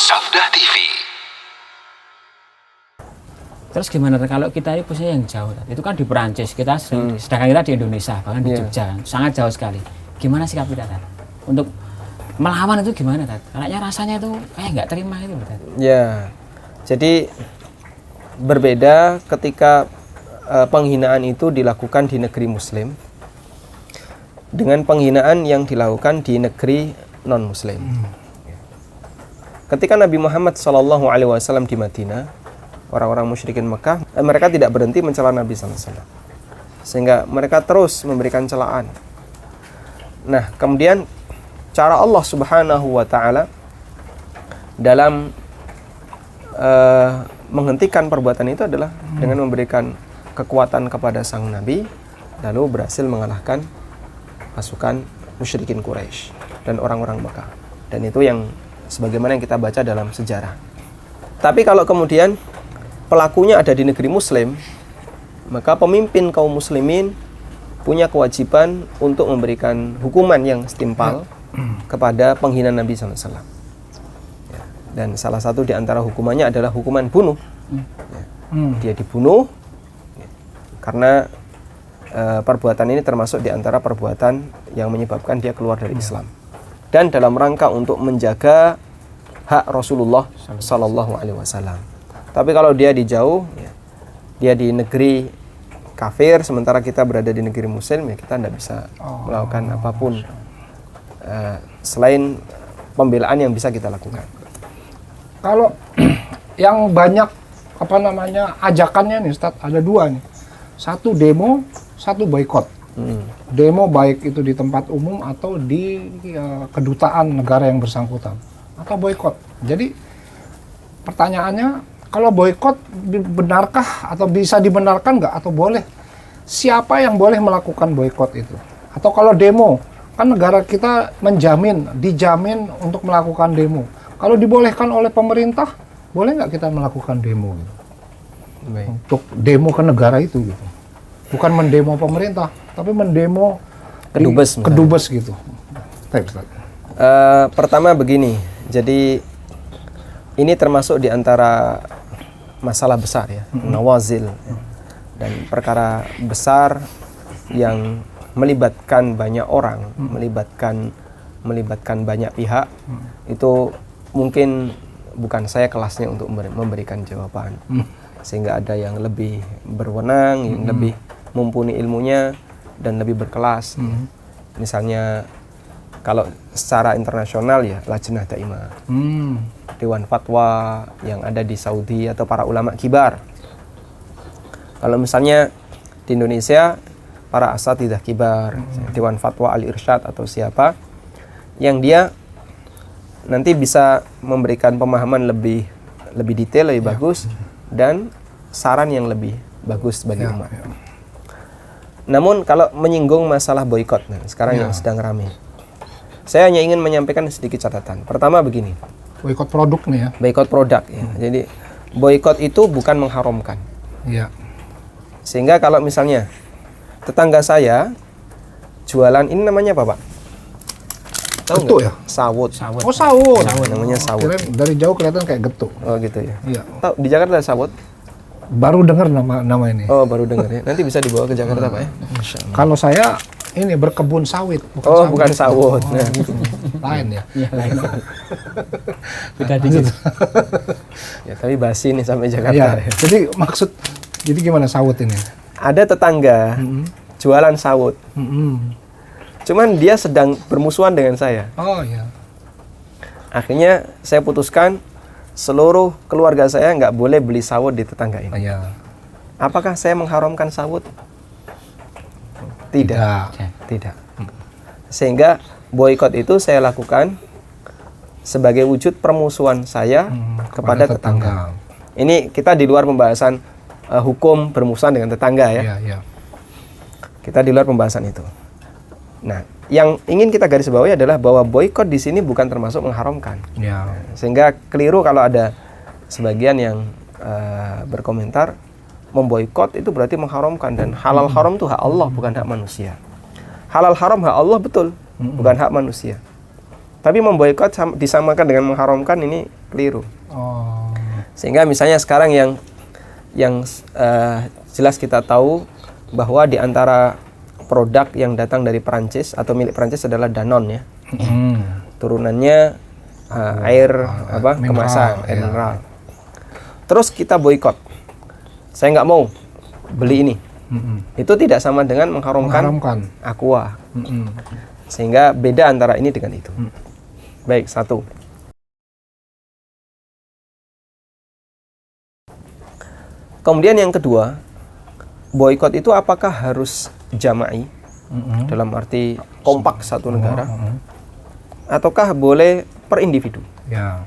Safdah TV. Terus gimana kalau kita ini posisinya yang jauh? Itu kan di Perancis, sedangkan kita di Indonesia, bahkan di Jogja, sangat jauh sekali. Gimana sikap kita, Tat? Untuk melawan itu gimana, Tat? Kayaknya rasanya itu kayak nggak terima itu, Tat. Ya, jadi berbeda ketika penghinaan itu dilakukan di negeri Muslim dengan penghinaan yang dilakukan di negeri non-Muslim. Ketika Nabi Muhammad SAW di Madinah, orang-orang musyrikin Mekah, mereka tidak berhenti mencela Nabi SAW, sehingga mereka terus memberikan celaan. Nah, kemudian cara Allah Subhanahu wa Ta'ala dalam menghentikan perbuatan itu adalah dengan memberikan kekuatan kepada sang Nabi, lalu berhasil mengalahkan pasukan musyrikin Quraisy dan orang-orang Mekah. Dan itu yang sebagaimana yang kita baca dalam sejarah. Tapi kalau kemudian pelakunya ada di negeri Muslim, maka pemimpin kaum muslimin punya kewajiban untuk memberikan hukuman yang setimpal kepada penghina Nabi SAW. Dan salah satu di antara hukumannya adalah hukuman bunuh. Dia dibunuh karena perbuatan ini termasuk di antara perbuatan yang menyebabkan dia keluar dari Islam. Dan dalam rangka untuk menjaga hak Rasulullah Sallallahu Alaihi Wasallam. Tapi kalau dia di jauh, dia di negeri kafir, sementara kita berada di negeri Muslim, ya kita tidak bisa melakukan apapun selain pembelaan yang bisa kita lakukan. Kalau yang banyak ajakannya nih, Ustaz, ada dua nih. Satu demo, satu boikot. Demo baik itu di tempat umum atau di kedutaan negara yang bersangkutan, atau boikot. Jadi pertanyaannya, kalau boikot benarkah atau bisa dibenarkan nggak atau boleh? Siapa yang boleh melakukan boikot itu? Atau kalau demo, kan negara kita dijamin untuk melakukan demo. Kalau dibolehkan oleh pemerintah, boleh nggak kita melakukan demo gitu? Untuk demo ke negara itu gitu. Bukan mendemo pemerintah, tapi mendemo kedubes gitu. Pertama begini, jadi ini termasuk di antara masalah besar ya, nawazil, dan perkara besar yang melibatkan banyak orang, melibatkan banyak pihak. Itu mungkin bukan saya kelasnya untuk memberikan jawaban, sehingga ada yang lebih berwenang, yang lebih mumpuni ilmunya dan lebih berkelas. Misalnya kalau secara internasional ya Lajnah Daimah, Dewan Fatwa yang ada di Saudi atau para ulama kibar. Kalau misalnya di Indonesia para asatidzah kibar, Dewan Fatwa Al-Irsyad atau siapa yang dia nanti bisa memberikan pemahaman lebih detail, lebih bagus, dan saran yang lebih bagus bagi umat. Namun kalau menyinggung masalah boikot, sekarang yang sedang ramai, saya hanya ingin menyampaikan sedikit catatan. Pertama begini, boikot produk nih ya. Boikot produk ya. Jadi boikot itu bukan mengharamkan. Iya. Sehingga kalau misalnya tetangga saya jualan, ini namanya apa, Pak? Tahu getuk nggak? Ya? Sawut. Oh, sawut. Namanya sawut. Dari jauh kelihatan kayak getuk. Oh gitu ya. Iya. Tahu di Jakarta ada sawut? Baru dengar nama ini. Oh, baru dengar ya. Nanti bisa dibawa ke Jakarta, Pak ya. Masya Allah. Kalau saya ini berkebun sawit, bukan sawut. Nah. Lain ya. Iya, lain. Beda dikit. Ya, tapi basi nih sampai Jakarta. Ya. Jadi gimana sawut ini? Ada tetangga jualan sawut. Cuman dia sedang bermusuhan dengan saya. Oh iya. Akhirnya saya putuskan seluruh keluarga saya nggak boleh beli sawut di tetangga ini. Iya. Apakah saya mengharamkan sawut? Tidak. Sehingga boikot itu saya lakukan sebagai wujud permusuhan saya kepada tetangga. Ini kita di luar pembahasan hukum bermusuhan dengan tetangga ya. Iya. Kita di luar pembahasan itu. Nah, yang ingin kita garis bawahi adalah bahwa boikot di sini bukan termasuk mengharamkan. Ya. Sehingga keliru kalau ada sebagian yang berkomentar memboikot itu berarti mengharamkan, dan halal haram itu hak Allah, bukan hak manusia. Halal haram hak Allah betul, bukan hak manusia. Tapi memboikot disamakan dengan mengharamkan ini keliru. Oh. Sehingga misalnya sekarang yang jelas kita tahu bahwa di antara produk yang datang dari Perancis atau milik Perancis adalah Danone ya. Turunannya air mineral, kemasan, air ya. mineral. Terus kita boikot. Saya nggak mau beli ini. Itu tidak sama dengan mengharamkan Aqua. Sehingga beda antara ini dengan itu. Baik, satu. Kemudian yang kedua, boikot itu apakah harus jama'i? Dalam arti kompak satu negara? Ataukah boleh per individu? Ya.